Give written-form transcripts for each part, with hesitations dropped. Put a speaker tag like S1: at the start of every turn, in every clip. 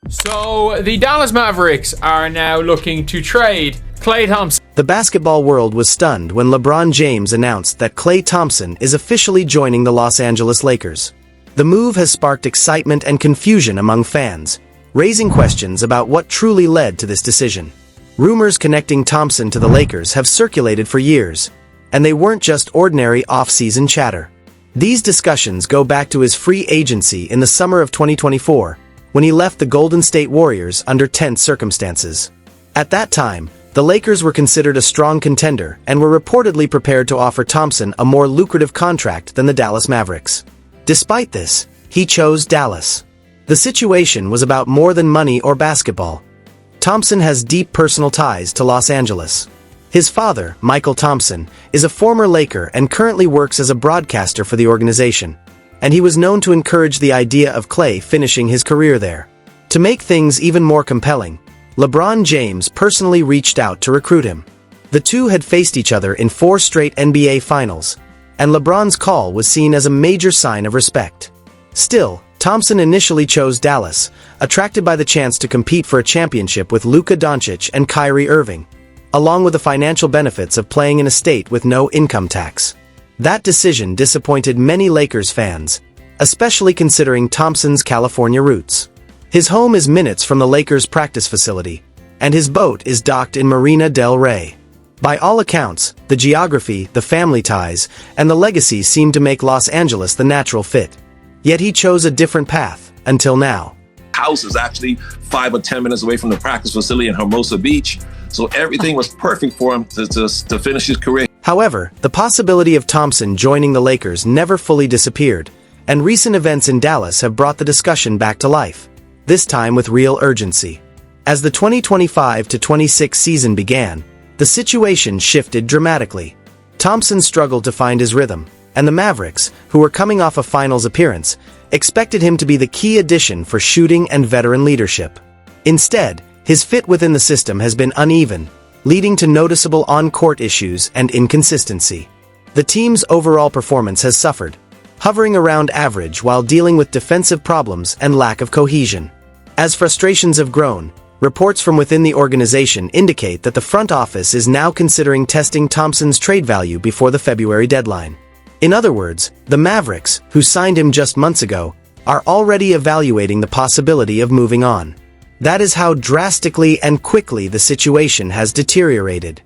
S1: So, the Dallas Mavericks are now looking to trade Klay Thompson.
S2: The basketball world was stunned when LeBron James announced that Klay Thompson is officially joining the Los Angeles Lakers. The move has sparked excitement and confusion among fans, raising questions about what truly led to this decision. Rumors connecting Thompson to the Lakers have circulated for years, and they weren't just ordinary off-season chatter. These discussions go back to his free agency in the summer of 2024, when he left the Golden State Warriors under tense circumstances. At that time, the Lakers were considered a strong contender and were reportedly prepared to offer Thompson a more lucrative contract than the Dallas Mavericks. Despite this, he chose Dallas. The situation was about more than money or basketball. Thompson has deep personal ties to Los Angeles. His father, Michael Thompson, is a former Laker and currently works as a broadcaster for the organization, and he was known to encourage the idea of Klay finishing his career there. To make things even more compelling, LeBron James personally reached out to recruit him. The two had faced each other in 4 straight NBA Finals, and LeBron's call was seen as a major sign of respect. Still, Thompson initially chose Dallas, attracted by the chance to compete for a championship with Luka Doncic and Kyrie Irving, along with the financial benefits of playing in a state with no income tax. That decision disappointed many Lakers fans, especially considering Thompson's California roots. His home is minutes from the Lakers' practice facility, and his boat is docked in Marina del Rey. By all accounts, the geography, the family ties, and the legacy seem to make Los Angeles the natural fit. Yet he chose a different path, until now.
S3: House is actually 5 or 10 minutes away from the practice facility in Hermosa Beach, so everything was perfect for him to finish his career.
S2: However, the possibility of Thompson joining the Lakers never fully disappeared, and recent events in Dallas have brought the discussion back to life, this time with real urgency. As the 2025-26 season began, the situation shifted dramatically. Thompson struggled to find his rhythm, and the Mavericks, who were coming off a finals appearance, expected him to be the key addition for shooting and veteran leadership. Instead, his fit within the system has been uneven, leading to noticeable on-court issues and inconsistency. The team's overall performance has suffered, hovering around average while dealing with defensive problems and lack of cohesion. As frustrations have grown, reports from within the organization indicate that the front office is now considering testing Thompson's trade value before the February deadline. In other words, the Mavericks, who signed him just months ago, are already evaluating the possibility of moving on. That is how drastically and quickly the situation has deteriorated.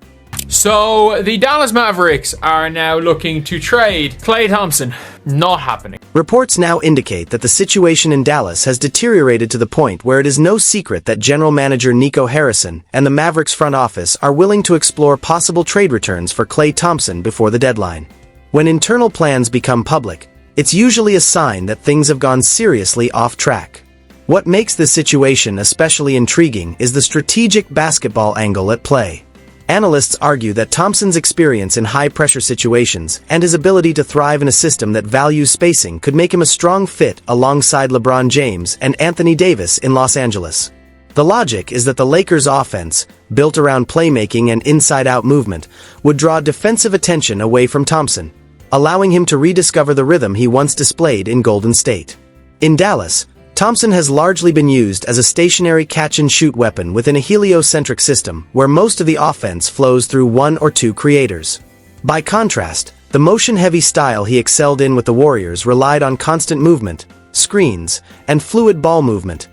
S1: So, the Dallas Mavericks are now looking to trade Klay Thompson. Not happening.
S2: Reports now indicate that the situation in Dallas has deteriorated to the point where it is no secret that general manager Nico Harrison and the Mavericks front office are willing to explore possible trade returns for Klay Thompson before the deadline. When internal plans become public, it's usually a sign that things have gone seriously off track. What makes this situation especially intriguing is the strategic basketball angle at play. Analysts argue that Thompson's experience in high-pressure situations and his ability to thrive in a system that values spacing could make him a strong fit alongside LeBron James and Anthony Davis in Los Angeles. The logic is that the Lakers' offense, built around playmaking and inside-out movement, would draw defensive attention away from Thompson, allowing him to rediscover the rhythm he once displayed in Golden State. In Dallas, Thompson has largely been used as a stationary catch-and-shoot weapon within a heliocentric system where most of the offense flows through 1 or 2 creators. By contrast, the motion-heavy style he excelled in with the Warriors relied on constant movement, screens, and fluid ball movement,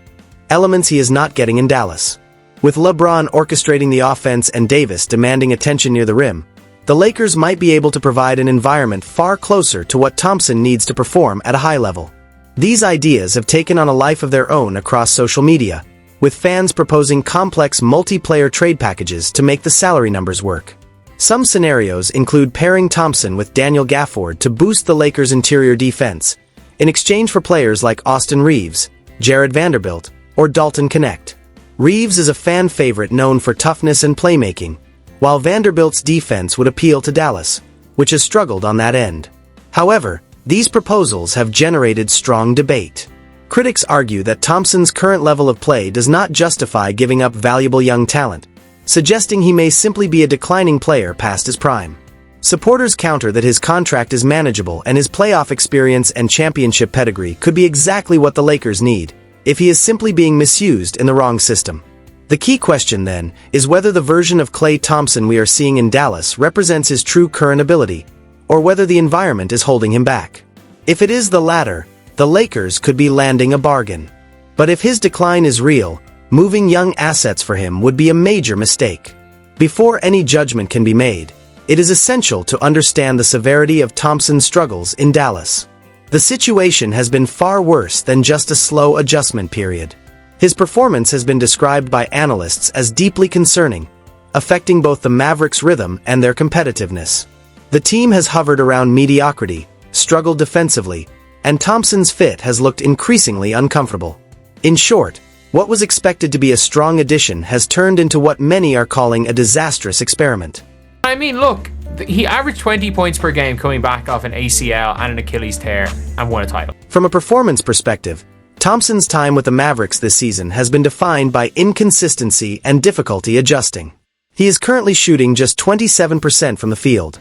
S2: elements he is not getting in Dallas. With LeBron orchestrating the offense and Davis demanding attention near the rim, the Lakers might be able to provide an environment far closer to what Thompson needs to perform at a high level. These ideas have taken on a life of their own across social media, with fans proposing complex multiplayer trade packages to make the salary numbers work. Some scenarios include pairing Thompson with Daniel Gafford to boost the Lakers' interior defense, in exchange for players like Austin Reeves, Jared Vanderbilt, or Dalton Knecht. Reeves is a fan favorite known for toughness and playmaking, while Vanderbilt's defense would appeal to Dallas, which has struggled on that end. However, these proposals have generated strong debate. Critics argue that Thompson's current level of play does not justify giving up valuable young talent, suggesting he may simply be a declining player past his prime. Supporters counter that his contract is manageable and his playoff experience and championship pedigree could be exactly what the Lakers need, if he is simply being misused in the wrong system. The key question, then, is whether the version of Klay Thompson we are seeing in Dallas represents his true current ability, or whether the environment is holding him back. If it is the latter, the Lakers could be landing a bargain. But if his decline is real, moving young assets for him would be a major mistake. Before any judgment can be made, it is essential to understand the severity of Thompson's struggles in Dallas. The situation has been far worse than just a slow adjustment period. His performance has been described by analysts as deeply concerning, affecting both the Mavericks' rhythm and their competitiveness. The team has hovered around mediocrity, struggled defensively, and Thompson's fit has looked increasingly uncomfortable. In short, what was expected to be a strong addition has turned into what many are calling a disastrous experiment.
S1: I mean, look, he averaged 20 points per game coming back off an ACL and an Achilles tear and won a title.
S2: From a performance perspective, Thompson's time with the Mavericks this season has been defined by inconsistency and difficulty adjusting. He is currently shooting just 27% from the field,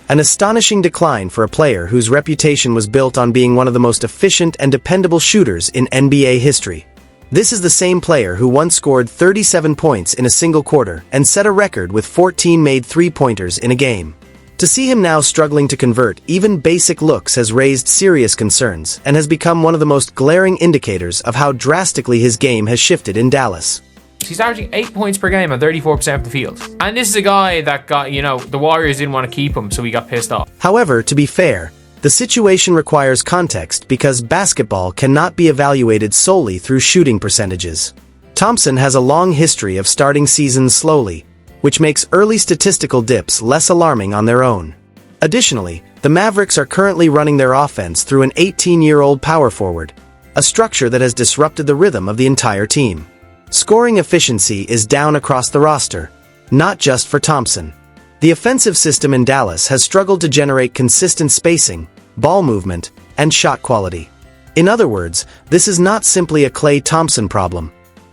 S2: an astonishing decline for a player whose reputation was built on being one of the most efficient and dependable shooters in NBA history. This is the same player who once scored 37 points in a single quarter and set a record with 14 made three-pointers in a game. To see him now struggling to convert even basic looks has raised serious concerns and has become one of the most glaring indicators of how drastically his game has shifted in Dallas.
S1: He's averaging 8 points per game on 34% of the field. And this is a guy that got, the Warriors didn't want to keep him, so he got pissed off.
S2: However, to be fair, the situation requires context because basketball cannot be evaluated solely through shooting percentages. Thompson has a long history of starting seasons slowly, which makes early statistical dips less alarming on their own. Additionally, the Mavericks are currently running their offense through an 18-year-old power forward, a structure that has disrupted the rhythm of the entire team. Scoring efficiency is down across the roster, not just for Thompson. The offensive system in Dallas has struggled to generate consistent spacing, ball movement, and shot quality. In other words, this is not simply a Klay Thompson problem.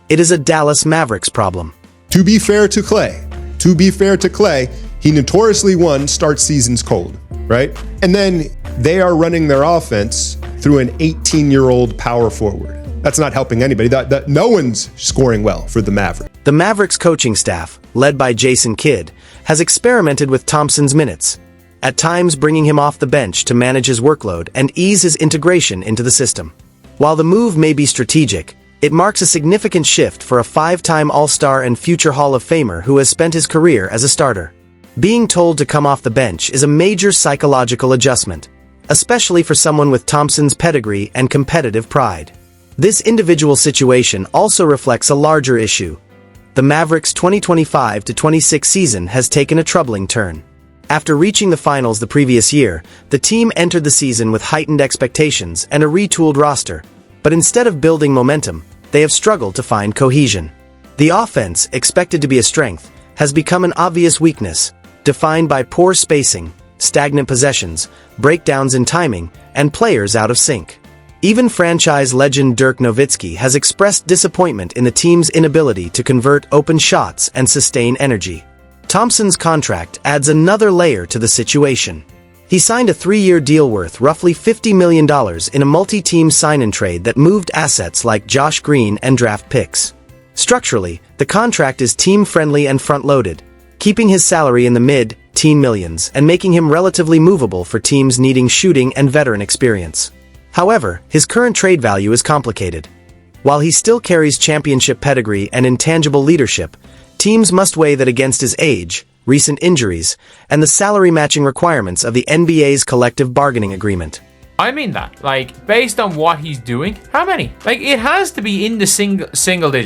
S2: It is a Dallas Mavericks problem.
S4: To be fair to Klay, he notoriously starts seasons cold, right? And then they are running their offense through an 18-year-old power forward. That's not helping anybody. No one's scoring well for the Mavericks.
S2: The Mavericks coaching staff, led by Jason Kidd, has experimented with Thompson's minutes, at times bringing him off the bench to manage his workload and ease his integration into the system. While the move may be strategic, it marks a significant shift for a five-time All-Star and future Hall of Famer who has spent his career as a starter. Being told to come off the bench is a major psychological adjustment, especially for someone with Thompson's pedigree and competitive pride. This individual situation also reflects a larger issue. The Mavericks' 2025-26 season has taken a troubling turn. After reaching the finals the previous year, the team entered the season with heightened expectations and a retooled roster, but instead of building momentum, they have struggled to find cohesion. The offense, expected to be a strength, has become an obvious weakness, defined by poor spacing, stagnant possessions, breakdowns in timing, and players out of sync. Even franchise legend Dirk Nowitzki has expressed disappointment in the team's inability to convert open shots and sustain energy. Thompson's contract adds another layer to the situation. He signed a 3-year deal worth roughly $50 million in a multi-team sign-and trade that moved assets like Josh Green and draft picks. Structurally, the contract is team-friendly and front-loaded, keeping his salary in the mid-teen millions and making him relatively movable for teams needing shooting and veteran experience. However, his current trade value is complicated. While he still carries championship pedigree and intangible leadership, teams must weigh that against his age, recent injuries, and the salary matching requirements of the NBA's collective bargaining agreement.
S1: I mean that, based on what he's doing, how many? It has to be in the single digits.